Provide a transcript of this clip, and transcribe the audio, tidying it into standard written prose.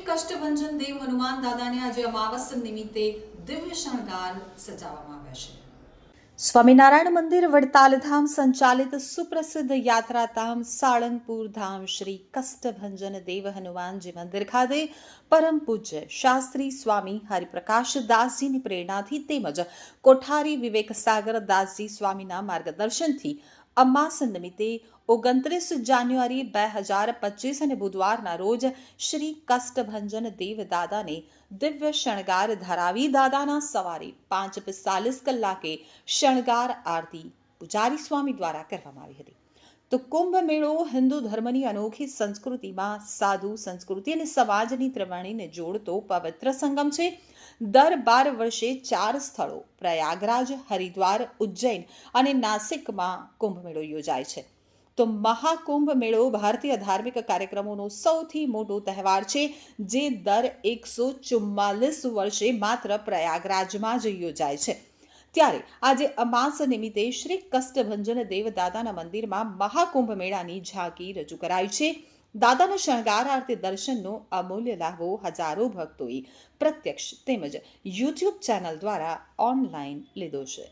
કષ્ટભંજન દેવ હનુમાન દાદાને આજે અમાવસ નિમિત્તે દિવ્ય શણગાર સજાવવામાં આવ્યા છે. સ્વામિનારાયણ મંદિર વડતાલધામ સંચાલિત સુપ્રસિદ્ધ યાત્રાધામ સાળંગપુર ધામ શ્રી કષ્ટભંજન દેવ હનુમાનજી મંદિર ખાતે પરમ પૂજ્ય શાસ્ત્રી સ્વામી હરિપ્રકાશ દાસજીની પ્રેરણાથી તેમજ કોઠારી વિવેક સાગર દાસજી સ્વામીના માર્ગદર્શનથી અમાસ નિમિત્તે 29 જાન્યુઆરી 2025 અને બુધવારના રોજ શ્રી કષ્ટભંજન દેવ દાદાને દિવ્ય શણગાર ધરાવી દાદાના સવારે 5:45 કલાકે શણગાર આરતી પૂજારી સ્વામી દ્વારા કરવામાં આવી હતી. તો કુંભ મેળો હિન્દુ ધર્મની અનોખી સંસ્કૃતિમાં સાધુ સંસ્કૃતિ અને સમાજની ત્રિવેણીને જોડતો પવિત્ર સંગમ છે. દર 12 વર્ષે 4 સ્થળો પ્રયાગરાજ, હરિદ્વાર, ઉજ્જૈન અને નાસિકમાં કુંભ મેળો યોજાય છે. તો મહાકુંભ મેળો ભારતીય ધાર્મિક કાર્યક્રમોનો સૌથી મોટો તહેવાર છે, જે દર 144 વર્ષે માત્ર પ્રયાગરાજમાં જ યોજાય છે. ત્યારે આજે અમાસ નિમિત્તે શ્રી કષ્ટભંજન દેવ દાદાના મંદિરમાં મહાકુંભ મેળાની ઝાંકી રજૂ કરાઈ છે. દાદાના શણગાર આરતી દર્શનનો અમૂલ્ય લાભો હજારો ભક્તોએ પ્રત્યક્ષ તેમજ યુટ્યુબ ચેનલ દ્વારા ઓનલાઈન લીધો છે.